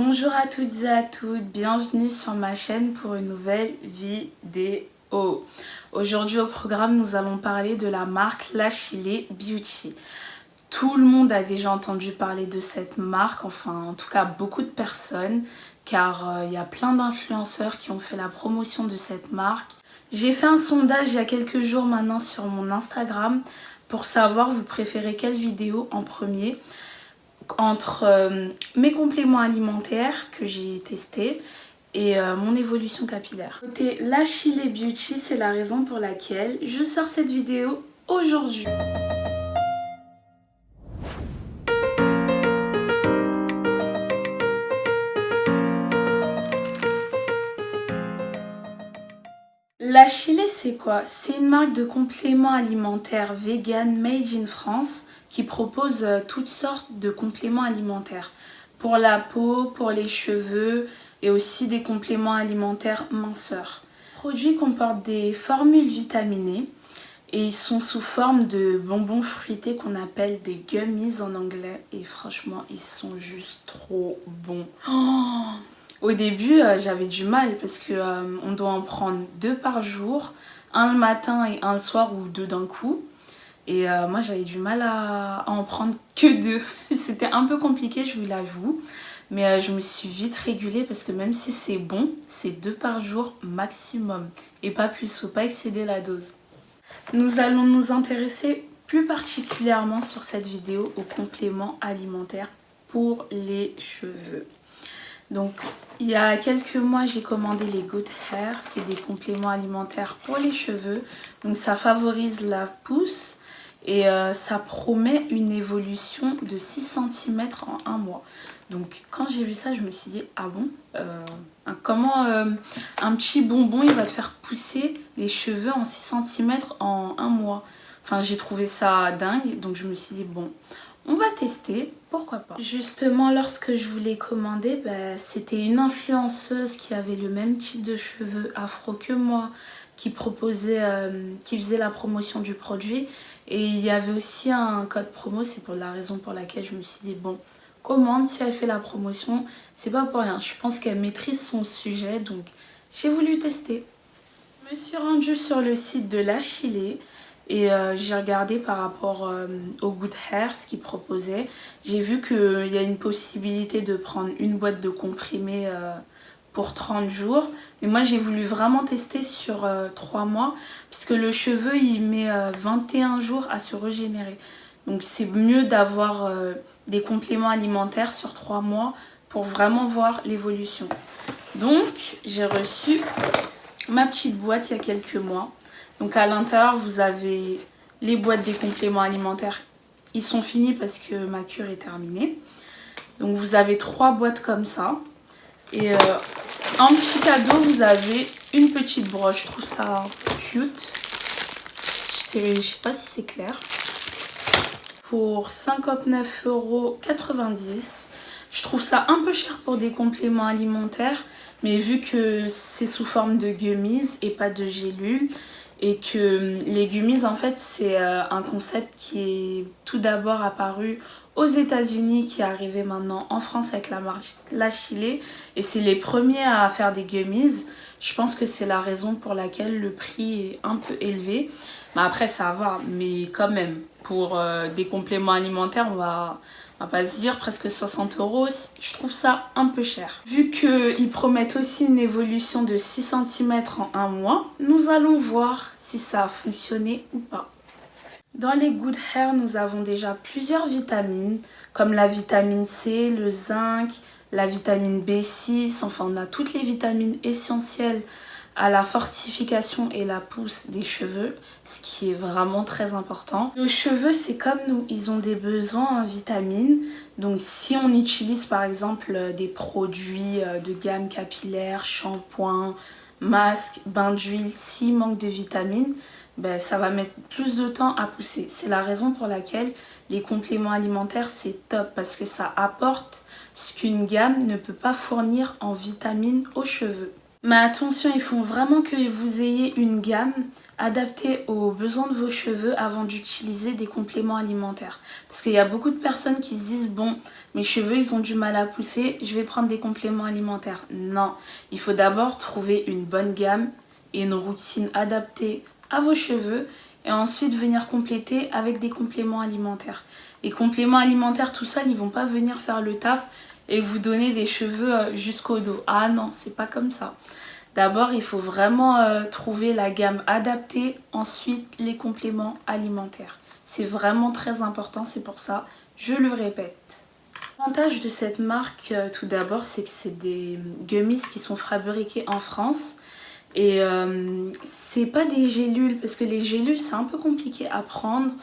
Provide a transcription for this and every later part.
Bonjour à toutes et à tous, bienvenue sur ma chaîne pour une nouvelle vidéo. Aujourd'hui au programme, nous allons parler de la marque Lachile Beauty. Tout le monde a déjà entendu parler de cette marque, enfin en tout cas beaucoup de personnes, car il y a plein d'influenceurs qui ont fait la promotion de cette marque. J'ai fait un sondage il y a quelques jours maintenant sur mon Instagram pour savoir vous préférez quelle vidéo en premier entre mes compléments alimentaires que j'ai testés et mon évolution capillaire. Côté Lachile Beauty, c'est la raison pour laquelle je sors cette vidéo aujourd'hui. Lachile, c'est quoi? C'est une marque de compléments alimentaires vegan made in France qui propose toutes sortes de compléments alimentaires pour la peau, pour les cheveux et aussi des compléments alimentaires minceurs. Les produits comportent des formules vitaminées et ils sont sous forme de bonbons fruités qu'on appelle des gummies en anglais et franchement ils sont juste trop bons. Au début j'avais du mal parce que on doit en prendre 2 par jour, un le matin et un le soir ou 2 d'un coup. Et moi j'avais du mal à en prendre que 2. C'était un peu compliqué, je vous l'avoue. Mais je me suis vite régulée parce que même si c'est bon, c'est 2 par jour maximum. Et pas plus, faut pas excéder la dose. Nous allons nous intéresser plus particulièrement sur cette vidéo aux compléments alimentaires pour les cheveux. Donc il y a quelques mois j'ai commandé les Good Hair, c'est des compléments alimentaires pour les cheveux. Donc ça favorise la pousse et ça promet une évolution de 6 cm en un mois. Donc quand j'ai vu ça je me suis dit ah bon comment un petit bonbon il va te faire pousser les cheveux en 6 cm en un mois. Enfin j'ai trouvé ça dingue donc je me suis dit bon on va tester, pourquoi pas. Justement, lorsque je voulais commander, c'était une influenceuse qui avait le même type de cheveux afro que moi, qui proposait, qui faisait la promotion du produit. Et il y avait aussi un code promo, c'est pour la raison pour laquelle je me suis dit, bon, commande, si elle fait la promotion, c'est pas pour rien. Je pense qu'elle maîtrise son sujet, donc j'ai voulu tester. Je me suis rendue sur le site de Lachile. Et j'ai regardé par rapport au Good Hair, ce qu'ils proposaient. J'ai vu qu'il y a une possibilité de prendre une boîte de comprimés pour 30 jours. Mais moi, j'ai voulu vraiment tester sur 3 mois. Puisque le cheveu, il met 21 jours à se régénérer. Donc c'est mieux d'avoir des compléments alimentaires sur 3 mois pour vraiment voir l'évolution. Donc j'ai reçu ma petite boîte il y a quelques mois. Donc à l'intérieur, vous avez les boîtes des compléments alimentaires. Ils sont finis parce que ma cure est terminée. Donc vous avez 3 boîtes comme ça. Et en petit cadeau, vous avez une petite broche. Je trouve ça cute. Je sais pas si c'est clair. Pour 59,90 €. Je trouve ça un peu cher pour des compléments alimentaires. Mais vu que c'est sous forme de gummies et pas de gélules, et que les gummies en fait c'est un concept qui est tout d'abord apparu aux États-Unis, qui est arrivé maintenant en France avec la marque Lachile, et c'est les premiers à faire des gummies. Je pense que c'est la raison pour laquelle le prix est un peu élevé. Mais après ça va, mais quand même pour des compléments alimentaires on va pas se dire presque 60 €, je trouve ça un peu cher. Vu qu'ils promettent aussi une évolution de 6 cm en un mois, nous allons voir si ça a fonctionné ou pas. Dans les Good Hair, nous avons déjà plusieurs vitamines, comme la vitamine C, le zinc, la vitamine B6, enfin on a toutes les vitamines essentielles à la fortification et la pousse des cheveux, ce qui est vraiment très important. Nos cheveux, c'est comme nous, ils ont des besoins en vitamines. Donc si on utilise par exemple des produits de gamme capillaire, shampoing, masque, bain d'huile, s'il manque de vitamines, ça va mettre plus de temps à pousser. C'est la raison pour laquelle les compléments alimentaires c'est top, parce que ça apporte ce qu'une gamme ne peut pas fournir en vitamines aux cheveux. Mais attention, il faut vraiment que vous ayez une gamme adaptée aux besoins de vos cheveux avant d'utiliser des compléments alimentaires. Parce qu'il y a beaucoup de personnes qui se disent, bon, mes cheveux, ils ont du mal à pousser, je vais prendre des compléments alimentaires. Non, il faut d'abord trouver une bonne gamme et une routine adaptée à vos cheveux et ensuite venir compléter avec des compléments alimentaires. Les compléments alimentaires tout seuls, ils vont pas venir faire le taf et vous donner des cheveux jusqu'au dos. Ah non, c'est pas comme ça. D'abord, il faut vraiment trouver la gamme adaptée, ensuite les compléments alimentaires. C'est vraiment très important, c'est pour ça, je le répète. L'avantage de cette marque, tout d'abord, c'est que c'est des gummies qui sont fabriqués en France. Et c'est pas des gélules, parce que les gélules, c'est un peu compliqué à prendre.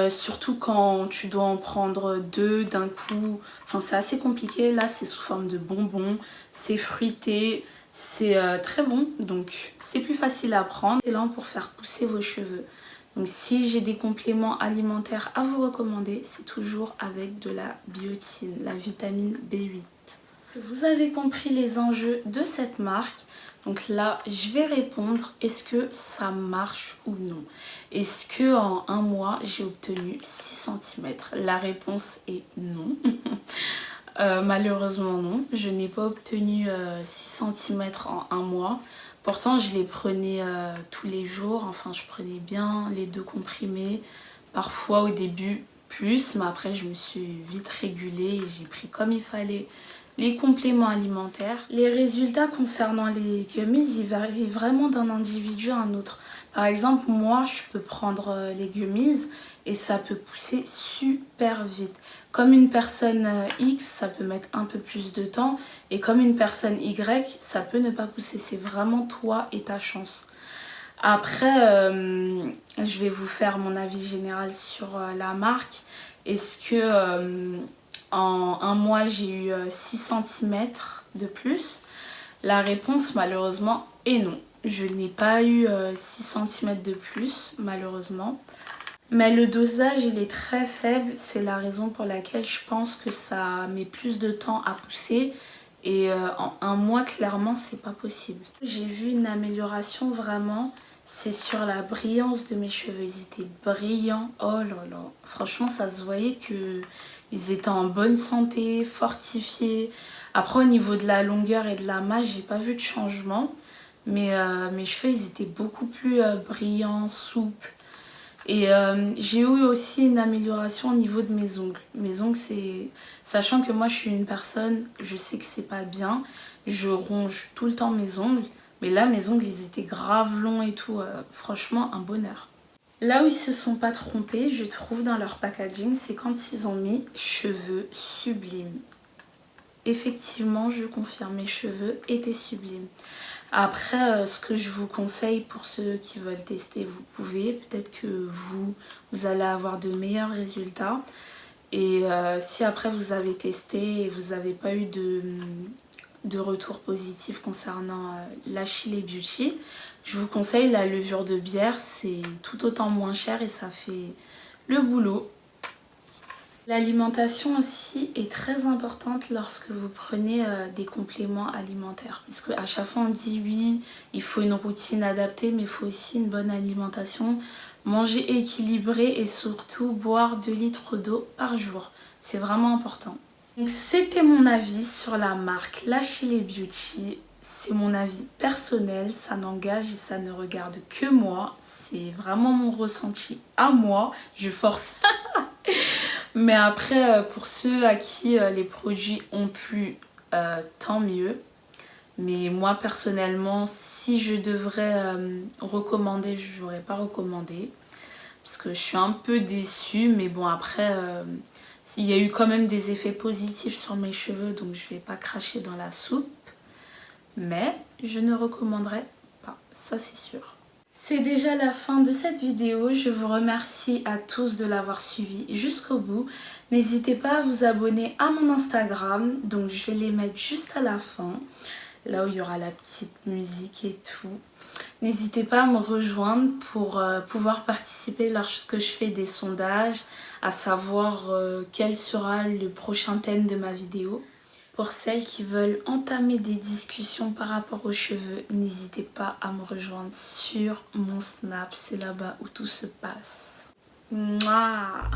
Surtout quand tu dois en prendre 2 d'un coup. Enfin, c'est assez compliqué. Là, c'est sous forme de bonbons. C'est fruité. C'est très bon. Donc, c'est plus facile à prendre. C'est lent pour faire pousser vos cheveux. Donc, si j'ai des compléments alimentaires à vous recommander, c'est toujours avec de la biotine, la vitamine B8. Vous avez compris les enjeux de cette marque. Donc là, je vais répondre, est-ce que ça marche ou non? Est-ce que en un mois, j'ai obtenu 6 cm? La réponse est non. Malheureusement non, je n'ai pas obtenu 6 cm en un mois. Pourtant, je les prenais tous les jours, enfin je prenais bien les 2 comprimés. Parfois au début plus, mais après je me suis vite régulée et j'ai pris comme il fallait les compléments alimentaires. Les résultats concernant les gummies, ils varient vraiment d'un individu à un autre. Par exemple, moi, je peux prendre les gummies et ça peut pousser super vite. Comme une personne X, ça peut mettre un peu plus de temps. Et comme une personne Y, ça peut ne pas pousser. C'est vraiment toi et ta chance. Après, je vais vous faire mon avis général sur la marque. Est-ce que en un mois, j'ai eu 6 cm de plus? La réponse, malheureusement, est non. Je n'ai pas eu 6 cm de plus, malheureusement. Mais le dosage, il est très faible. C'est la raison pour laquelle je pense que ça met plus de temps à pousser. Et en un mois, clairement, c'est pas possible. J'ai vu une amélioration vraiment. C'est sur la brillance de mes cheveux. Ils étaient brillants. Oh là là. Franchement, ça se voyait qu'ils étaient en bonne santé, fortifiés. Après, au niveau de la longueur et de la masse, j'ai pas vu de changement. Mais mes cheveux, ils étaient beaucoup plus brillants, souples. Et j'ai eu aussi une amélioration au niveau de mes ongles. Mes ongles, c'est... Sachant que moi, je suis une personne, je sais que c'est pas bien. Je ronge tout le temps mes ongles. Mais là, mes ongles, ils étaient grave longs et tout. Franchement, un bonheur. Là où ils se sont pas trompés, je trouve, dans leur packaging, c'est quand ils ont mis cheveux sublimes. Effectivement, je confirme, mes cheveux étaient sublimes. Après, ce que je vous conseille pour ceux qui veulent tester, vous pouvez. Peut-être que vous allez avoir de meilleurs résultats. Et si après vous avez testé et vous n'avez pas eu de retour positif concernant l'Achille Beauty, je vous conseille la levure de bière. C'est tout autant moins cher et ça fait le boulot. L'alimentation aussi est très importante lorsque vous prenez des compléments alimentaires. Parce qu'à chaque fois on dit oui, il faut une routine adaptée, mais il faut aussi une bonne alimentation. Manger équilibré et surtout boire 2 litres d'eau par jour. C'est vraiment important. Donc c'était mon avis sur la marque l'Achille Beauty. C'est mon avis personnel, ça n'engage et ça ne regarde que moi. C'est vraiment mon ressenti à moi. Je force. Mais après, pour ceux à qui les produits ont plu, tant mieux. Mais moi, personnellement, si je devrais recommander, je n'aurais pas recommandé. Parce que je suis un peu déçue. Mais bon, après, il y a eu quand même des effets positifs sur mes cheveux. Donc, je ne vais pas cracher dans la soupe. Mais je ne recommanderais pas. Ça, c'est sûr. C'est déjà la fin de cette vidéo, je vous remercie à tous de l'avoir suivi jusqu'au bout. N'hésitez pas à vous abonner à mon Instagram, donc je vais les mettre juste à la fin, là où il y aura la petite musique et tout. N'hésitez pas à me rejoindre pour pouvoir participer lorsque je fais des sondages, à savoir quel sera le prochain thème de ma vidéo. Pour celles qui veulent entamer des discussions par rapport aux cheveux, n'hésitez pas à me rejoindre sur mon Snap, c'est là-bas où tout se passe. Mouah.